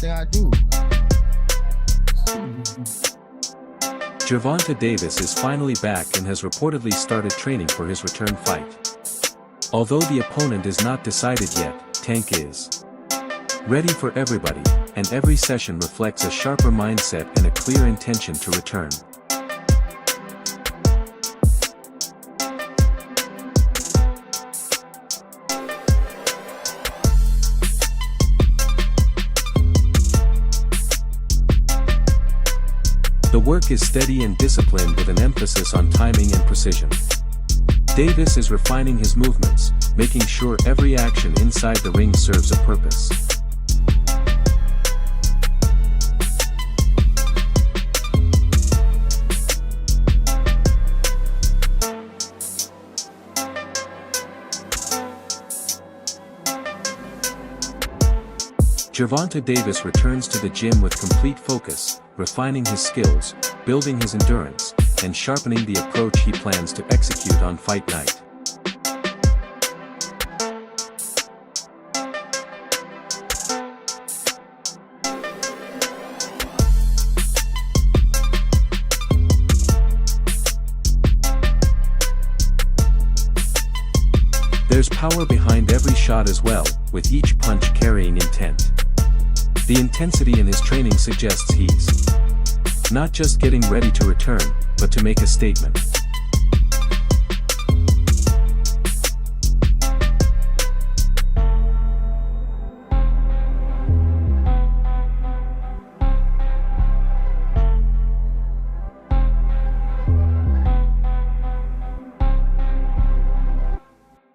thing I do. Gervonta Davis is finally back and has reportedly started training for his return fight. Although the opponent is not decided yet, Tank is ready for everybody, and every session reflects a sharper mindset and a clear intention to return. The work is steady and disciplined with an emphasis on timing and precision. Davis is refining his movements, making sure every action inside the ring serves a purpose. Gervonta Davis returns to the gym with complete focus, refining his skills, building his endurance, and sharpening the approach he plans to execute on fight night. There's power behind every shot as well, with each punch carrying intent. The intensity in his training suggests he's not just getting ready to return, but to make a statement.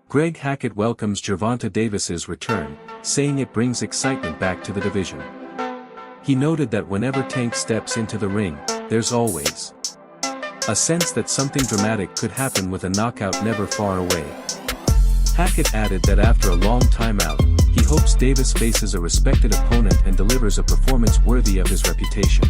Greg Hackett welcomes Gervonta Davis's return, saying it brings excitement back to the division. He noted that whenever Tank steps into the ring, there's always a sense that something dramatic could happen with a knockout never far away. Hackett added that after a long time out, he hopes Davis faces a respected opponent and delivers a performance worthy of his reputation.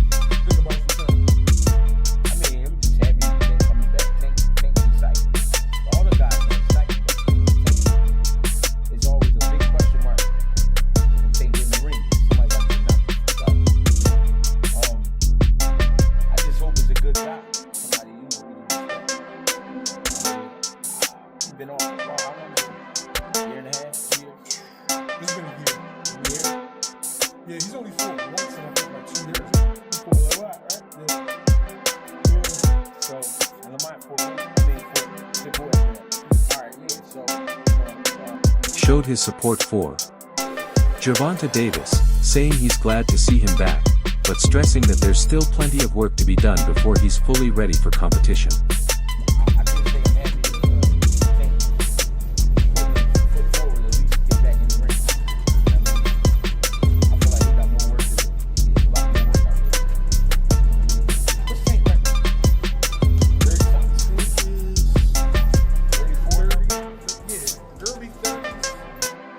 Been on for a year and a half, 2 years. It's been a year. Yeah, he's only fought once in I think like 2 years. He fought a lot, right? Yeah. So, and Lamont fought good boy. Alright, yeah, so showed his support for Gervonta Davis, saying he's glad to see him back, but stressing that there's still plenty of work to be done before he's fully ready for competition.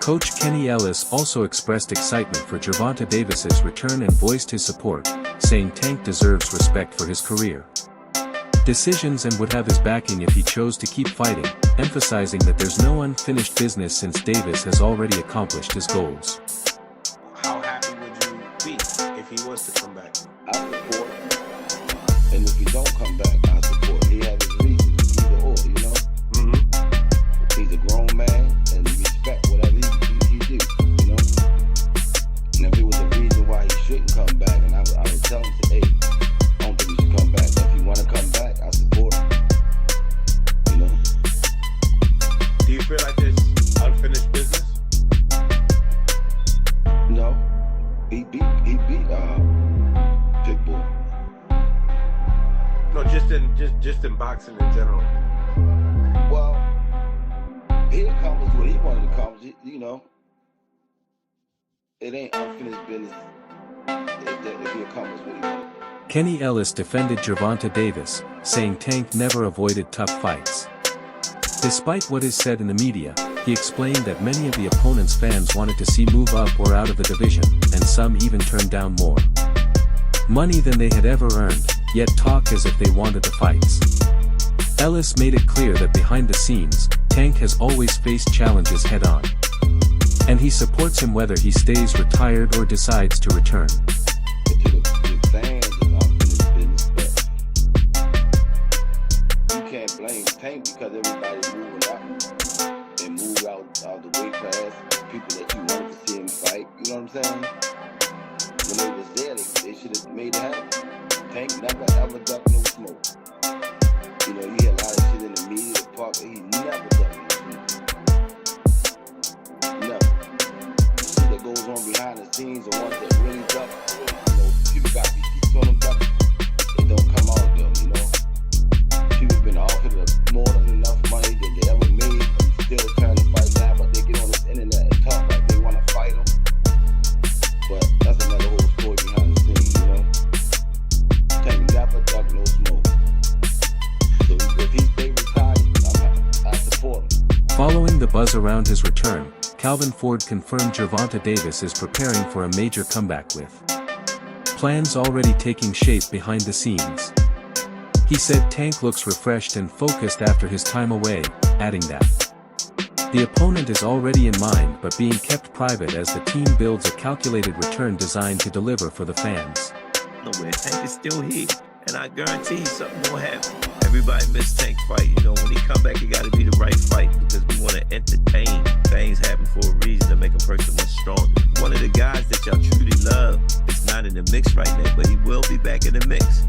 Coach Kenny Ellis also expressed excitement for Gervonta Davis's return and voiced his support, saying Tank deserves respect for his career decisions and would have his backing if he chose to keep fighting, emphasizing that there's no unfinished business since Davis has already accomplished his goals. How happy would you be if he was to come back? I support him. And if he don't come back, I support him. He had his reasons, either or, you know? He's a grown man, and respect whatever he do, you know? And if it was a reason why he shouldn't come back, and I would tell him, hey, I don't think he should come back. But if he want to come back, I support him. You know? Do you feel like there's unfinished business? No. He beat Pitbull. No, just in boxing in general. Well, he accomplished what he wanted to accomplish, you know. It ain't unfinished business if he accomplished what he wanted. Kenny Ellis defended Gervonta Davis, saying Tank never avoided tough fights. Despite what is said in the media, he explained that many of the opponent's fans wanted to see move up or out of the division, and some even turned down more money than they had ever earned, yet talk as if they wanted the fights. Ellis made it clear that behind the scenes, Tank has always faced challenges head-on. and he supports him whether he stays retired or decides to return. But to the fans is unfinished business, but you can't blame Tank because everybody's moving out and move out the weight class. People that you wanted to see him fight, you know what I'm saying? When they was there, they should have made it happen. Tank never ever ducked no smoke. You know, you hear a lot of shit in the media, the park, he never ducked no smoke. Never. The shit that goes on behind the scenes, the ones that really duck, you know, people got receipts on them ducking. They don't come out though, you know. People been offered more than enough money that they ever made and still trying to fight now, but they get on this internet and talk like they want to fight them. But that's another whole story behind the scenes, you know. Tank never duck no smoke. So if he stay retired, I support him. Following the buzz around his return, Calvin Ford confirmed Gervonta Davis is preparing for a major comeback with plans already taking shape behind the scenes. He said Tank looks refreshed and focused after his time away, adding that the opponent is already in mind but being kept private as the team builds a calculated return designed to deliver for the fans. Nowhere, Tank is still here, and I guarantee you something gonna happen. Everybody missed Tank fight, you know, when he come back it gotta be the right fight because we wanna entertain. Things happen for a reason to make a person much stronger. One of the guys that y'all truly love is not in the mix right now, but he will be back in the mix.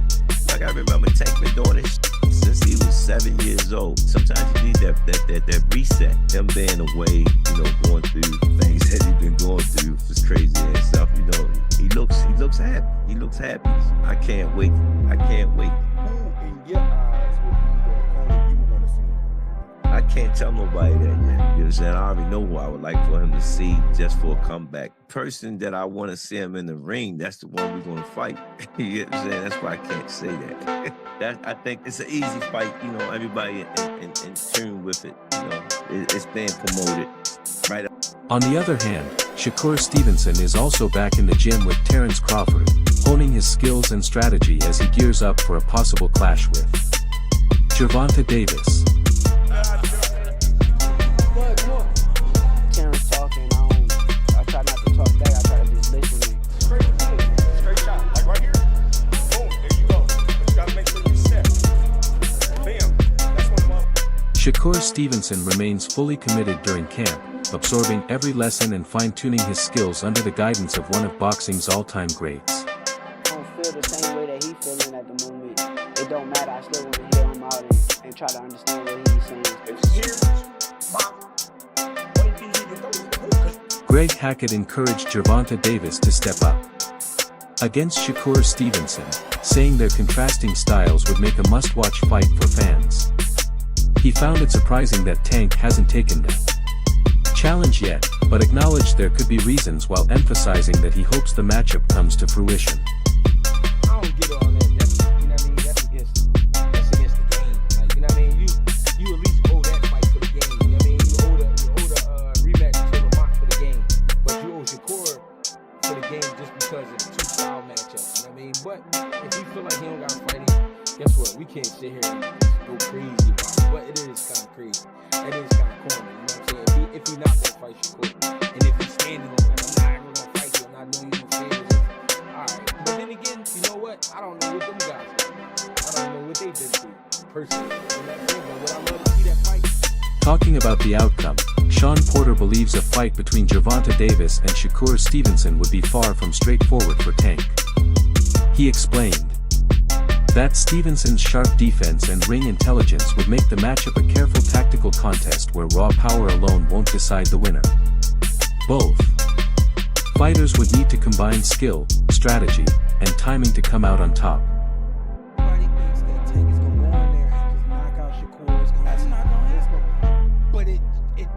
Like I remember Tank been doing this since he was 7 years old. Sometimes you need that reset. Him being away, you know, going through things that he's been going through, his crazy and stuff, you know. He looks happy. He looks happy. I can't wait. I can't wait. Who in your eyes would be the only people want to see? I can't tell nobody that yet. You know what I'm saying? I already know who I would like for him to see just for a comeback. Person that I want to see him in the ring, that's the one we're going to fight. You know what I'm saying? That's why I can't say that. I think it's an easy fight, you know, everybody in tune with it. You know, it's being promoted right up. On the other hand, Shakur Stevenson is also back in the gym with Terrence Crawford, honing his skills and strategy as he gears up for a possible clash with Gervonta Davis. Terrence talking, I try not to talk back, I try to just listen. Straight shot, like right here. Boom, there you go. But you gotta make sure you set. Bam, that's one of my... Shakur Stevenson remains fully committed during camp, absorbing every lesson and fine-tuning his skills under the guidance of one of boxing's all-time greats. I don't feel the same way that he's feeling at the moment. It don't matter, I still want to hear him out and try to understand what he's saying. If here's box, what if he hit it? Greg Hackett encouraged Gervonta Davis to step up against Shakur Stevenson, saying their contrasting styles would make a must-watch fight for fans. He found it surprising that Tank hasn't taken the challenge yet, but acknowledged there could be reasons while emphasizing that he hopes the matchup comes to fruition. I don't get all that. That's, you know what I mean? That's against the game. Like, you know what I mean? You at least owe that fight for the game. You know what I mean? You owe the rematch to Lamont for the game. But you owe Shakur for the game just because it's a two-style matchup. You know what I mean? But if you feel like he don't got to fight him, guess what? We can't sit here and just go crazy about it. But it is kind of crazy. It is kind of corny. You know what I'm saying? If he not going to fight Shakur, and if he's standing on it, I'm not going to fight you. I'm not doing you no favors. Alright. But then again, you know what? I don't know what them guys do. I don't know what they did to personally. You know what I'm saying? But would I love to see that fight? Talking about the outcome, Sean Porter believes a fight between Gervonta Davis and Shakur Stevenson would be far from straightforward for Tank. He explained that Stevenson's sharp defense and ring intelligence would make the matchup a careful tactical contest where raw power alone won't decide the winner. Both fighters would need to combine skill, strategy, and timing to come out on top. Everybody thinks that Tank is going to go in there and just knock out Shakur. That's not going to happen. But it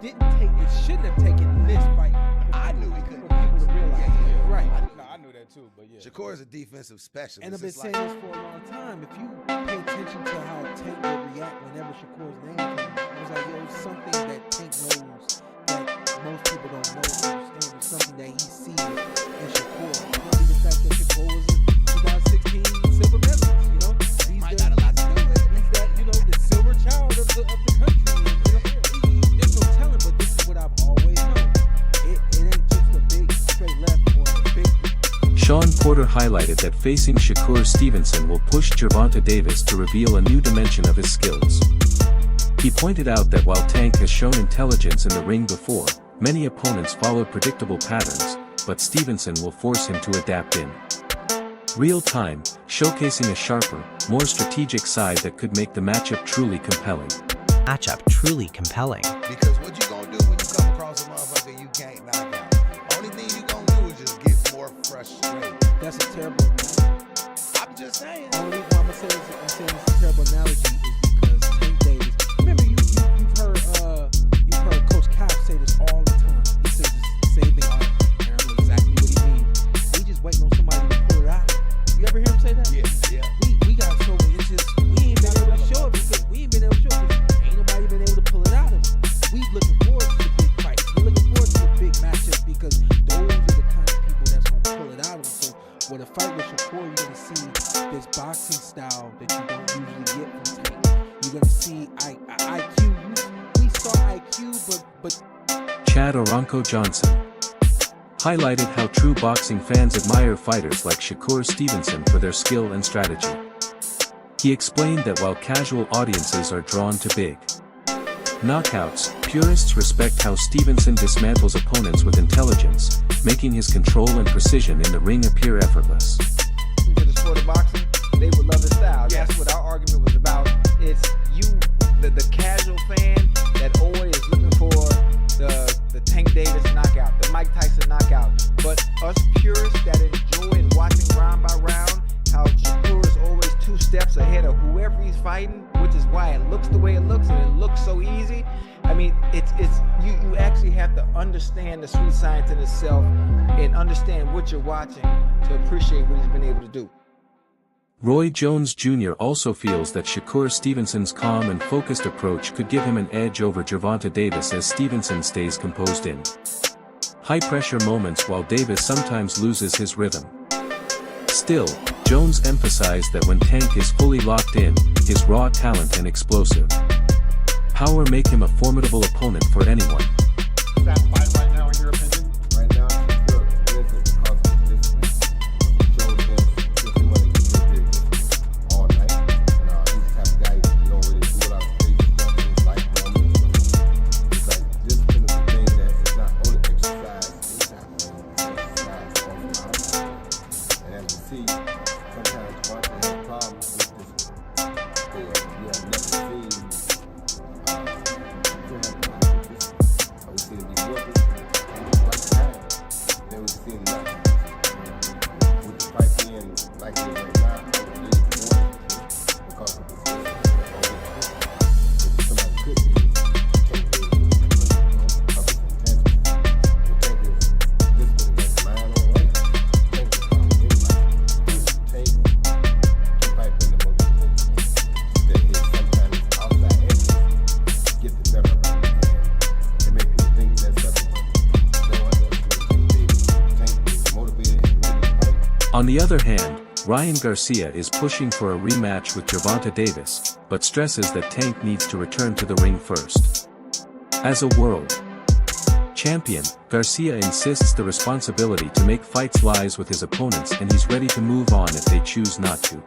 didn't take, it shouldn't have taken this fight. I knew he couldn't. People to realize it. Right. I knew that too, but yeah. Shakur is a defensive specialist. And I've been It's saying like, this for a long time. If you pay attention to how Tank would react whenever Shakur's name came up, it was like, yo, it's something that Tank knows that most people don't know or understand. It's something that he sees in Shakur. It could be the fact that Shakur was a 2016 silver medalist, you know? He's that, you know, the silver child of the country. And, you know, there's no telling, but this is what I've always known. Sean Porter highlighted that facing Shakur Stevenson will push Gervonta Davis to reveal a new dimension of his skills. He pointed out that while Tank has shown intelligence in the ring before, many opponents followed predictable patterns, but Stevenson will force him to adapt in real time, showcasing a sharper, more strategic side that could make the matchup truly compelling. Because what you gonna do when you come across a motherfucker you can't knock out? Only thing you gonna do is just get more frustrated. That's a terrible analogy. I'm just saying. The only reason why I'm saying it's a terrible analogy is because Tank Davis. Remember, you've heard Coach Cap say this all the time. He says the same thing, and I know exactly what he means. We just waiting on somebody to pull it out. You ever hear him say that? Yeah. We got so it's just we ain't been able to show it because ain't nobody been able to pull it out of him. We looking forward to the big fights. We're looking forward to the big matchups because those are the kind of people that's gonna pull it out of him. So with a fight with Shakur, you're gonna see this boxing style that you don't usually get from Tank. You're gonna see IQ. We saw IQ, but Chad Oronko Johnson highlighted how true boxing fans admire fighters like Shakur Stevenson for their skill and strategy. He explained that while casual audiences are drawn to big knockouts, purists respect how Stevenson dismantles opponents with intelligence, making his control and precision in the ring appear effortless. To the sport of boxing, they would love his style. Yes. That's what our argument was about. It's you, the casual fan that always is looking for the Tank Davis knockout, the Mike Tyson knockout. But us purists that enjoy watching round by round, how Shakur is always 2 steps ahead of whoever he's fighting, which is why it looks the way it looks and it looks so easy. I mean, it's you actually have to understand the sweet science in itself and understand what you're watching to appreciate what he's been able to do. Roy Jones Jr. also feels that Shakur Stevenson's calm and focused approach could give him an edge over Gervonta Davis as Stevenson stays composed in high-pressure moments while Davis sometimes loses his rhythm. Still, Jones emphasized that when Tank is fully locked in, his raw talent and explosive power make him a formidable opponent for anyone. Is that fight right now, in your opinion? Right now, Shakur wins it because of his discipline. Joe just too much experience all night. And he's the type of guy you don't really do it out of faith. His life moment. It's like discipline is a thing that is not only exercise inside, but exercise on the outside. And as we see, sometimes Gervonta has problems with discipline. We have never seen we see him be working right time. Then we see him nothing. With the fight being like it is right now, I would lean towards it because of his skill. If somebody could be, Tank Davis of his intention. Tank is discipline against mind on right. Tank is calling anybody. Tank can fight in the most intention. That is sometimes outside edges get the better of him. And make people think that's something. Tank is motivated and ready to fight. On the other hand, Ryan Garcia is pushing for a rematch with Gervonta Davis, but stresses that Tank needs to return to the ring first. As a world champion, Garcia insists the responsibility to make fights lies with his opponents and he's ready to move on if they choose not to.